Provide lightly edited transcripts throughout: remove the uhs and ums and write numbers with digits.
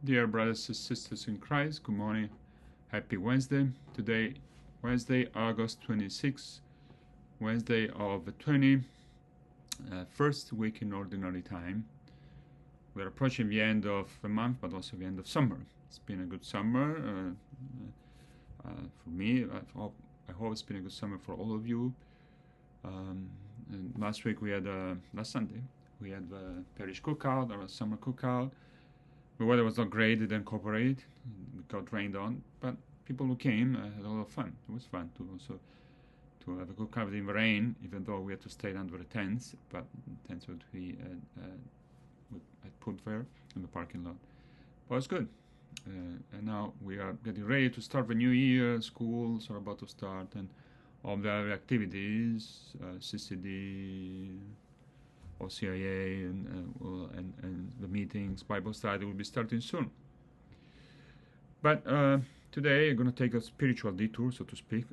Dear brothers and sisters in Christ, good morning. Happy Wednesday. Today, Wednesday, August 26th, Wednesday of the 21st week in Ordinary Time. We're approaching the end of the month, but also the end of summer. It's been a good summer for me. I hope it's been a good summer for all of you. And last Sunday, we had the parish cookout, or a summer cookout. The weather was not great, it didn't cooperate, it got rained on, but people who came had a lot of fun. It was fun to have a cookout in the rain, even though we had to stay under the tents, but tents that we had put there in the parking lot. But it was good. And now we are getting ready to start the new year, schools are about to start, and all the other activities, CCD, OCIA, and the meetings, Bible study will be starting soon. But today I'm going to take a spiritual detour, so to speak,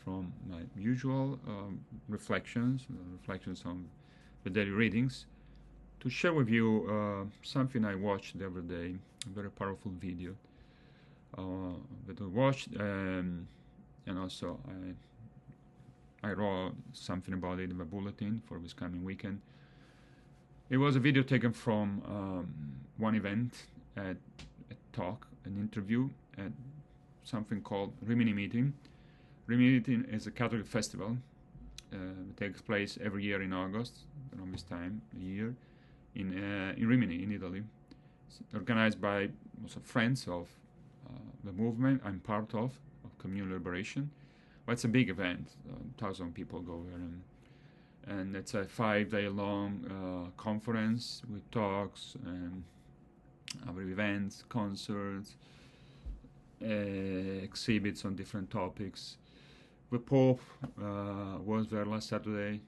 from my usual reflections on the daily readings, to share with you something I watched the other day, a very powerful video that I watched, and also I wrote something about it in the bulletin for this coming weekend. It was a video taken from one event, a talk, an interview at something called Rimini Meeting. Rimini Meeting is a Catholic festival. It takes place every year in August, around this time, a year, in Rimini, in Italy. It's organized by also friends of the movement I'm part of Communal Liberation. Well, it's a big event. 1,000 people go there, and it's a 5-day-long conference with talks and other events, concerts, exhibits on different topics. The Pope was there last Saturday.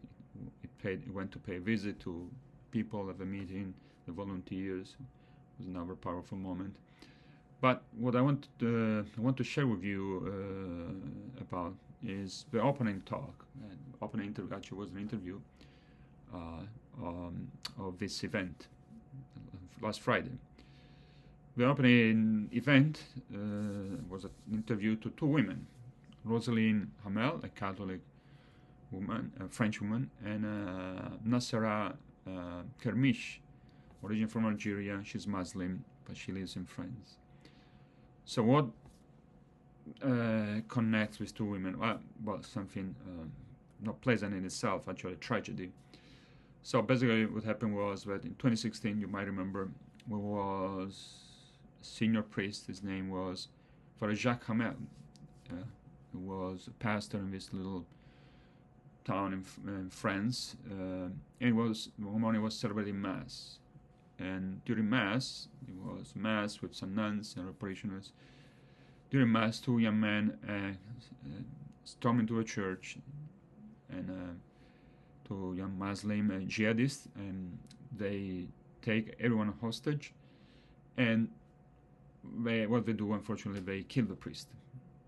He went to pay a visit to people at the meeting, the volunteers. It was another powerful moment. But what I want to share with you about is the opening talk. Opening interview actually was an interview of this event last Friday. The opening event was an interview to two women, Roselyne Hamel, a Catholic woman, a French woman, and Nassera Kermish, origin from Algeria. She's Muslim, but she lives in France. So what connects with two women? Well, something not pleasant in itself, actually a tragedy. So basically what happened was that in 2016, you might remember, there was a senior priest, his name was Father Jacques Hamel, who was a pastor in this little town in France, and one morning was celebrating Mass. And during Mass, it was Mass with some nuns and parishioners. During Mass, two young men stormed into a church, and two young Muslim jihadists, and they take everyone hostage. And what they do, unfortunately, they kill the priest.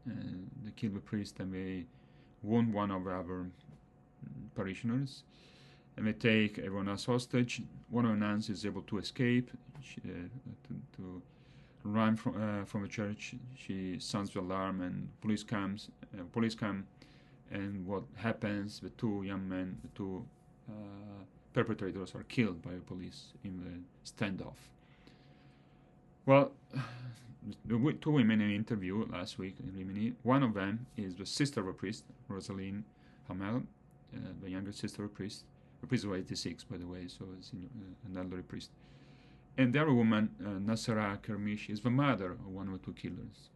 They kill the priest, and they wound one of our parishioners. And they take everyone else hostage. One of the nuns is able to escape, to run from the church. She sounds the alarm, and police come, and what happens? The two young men, the two perpetrators, are killed by the police in the standoff. Well, the two women in an interview last week in Rimini, one of them is the sister of a priest, Roselyne Hamel, the younger sister of a priest. The priest was 86, by the way, so it's an elderly priest. And the other woman, Nassera Kermish, is the mother of one of the two killers.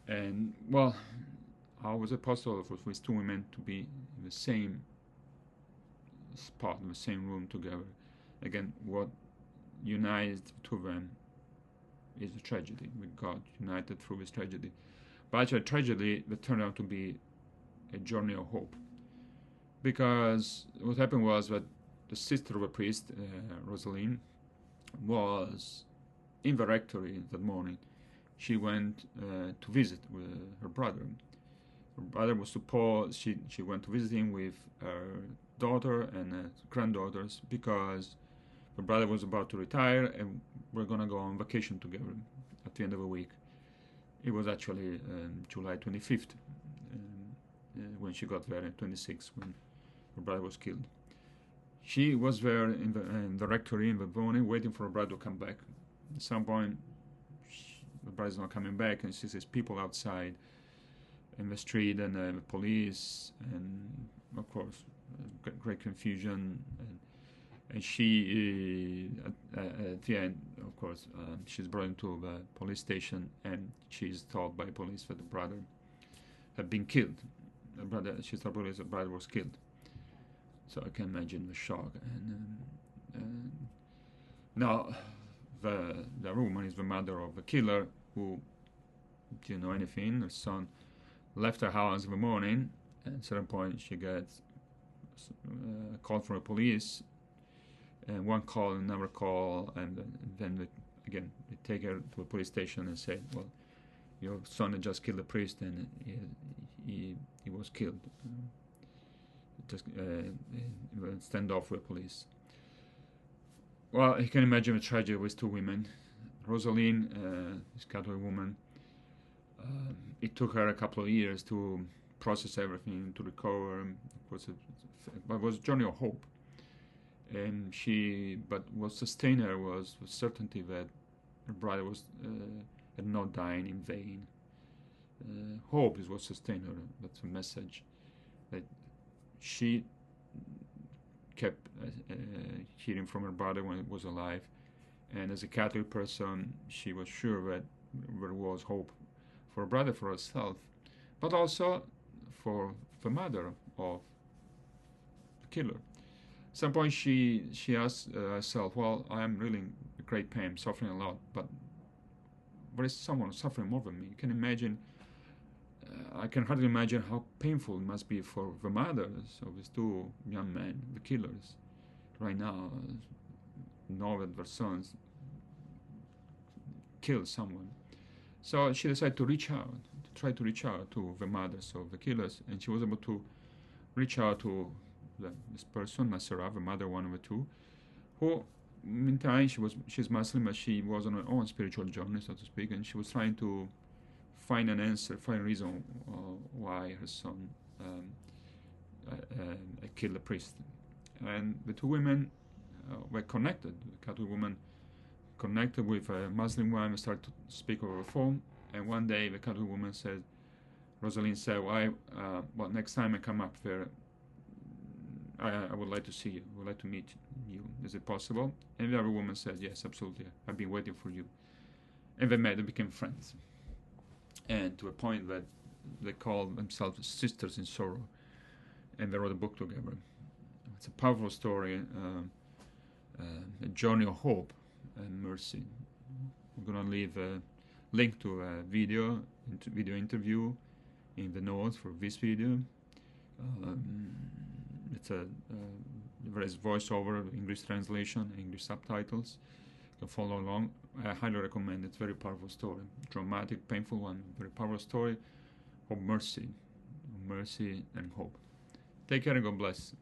And, well, how was it possible for these two women to be in the same spot, in the same room together? Again, what unites the two of them is a tragedy. We got united through this tragedy. But actually, a tragedy that turned out to be a journey of hope. Because what happened was that the sister of a priest, Roselyne, was in the rectory that morning. She went to visit with her brother. Her brother was supposed, she went to visit him with her daughter and granddaughters, because Her brother was about to retire, and we're gonna go on vacation together at the end of the week. It was actually July 25th when she got there, and 26th when her brother was killed. She was there in the rectory in the morning, waiting for her brother to come back. At some point, the brother's not coming back, and she sees people outside in the street, and the police, and of course, great confusion. And she, at the end, of course, she's brought into the police station, and she's told by police that the brother had been killed. The brother, she's told police the brother was killed. So I can imagine the shock. And now, the woman is the mother of the killer who didn't know anything. Her son left her house in the morning, and at a certain point she gets a call from the police, and one call, another call, and then they take her to a police station and say, well, your son had just killed a priest, and he was killed. Just standoff with police. Well, you can imagine the tragedy with two women. Rosalind, this Catholic woman, it took her a couple of years to process everything, to recover. It was a journey of hope. And but what sustained her was the certainty that her brother had not died in vain. Hope is what sustained her. That's a message that she kept hearing from her brother when he was alive. And as a Catholic person, she was sure that there was hope for her brother, for herself, but also for the mother of the killer. At some point she asked herself, well, I am really in great pain, suffering a lot, but there is someone suffering more than me. You can imagine, I can hardly imagine how painful it must be for the mothers of these two young men, the killers, right now, know that their sons killed someone. So she decided to try to reach out to the mothers of the killers, and she was able to reach out to this person, Masera, the mother, one of the two, who, meantime, she's Muslim, but she was on her own spiritual journey, so to speak, and she was trying to find an answer, find a reason why her son killed a priest. And the two women were connected. The Catholic woman connected with a Muslim woman and started to speak over the phone. And one day the Catholic woman said, Rosalind said, well, next time I come up there, I would like to see you. I would like to meet you. Is it possible? And the other woman said, yes, absolutely. I've been waiting for you. And they met and became friends. And to a point that they called themselves sisters in sorrow. And they wrote a book together. It's a powerful story, a journey of hope and mercy. We're going to leave a link to a video interview in the notes for this video. There is voiceover, English translation, English subtitles. You can follow along. I highly recommend it. It's a very powerful story. Dramatic, painful one. Very powerful story of mercy and hope. Take care and God bless.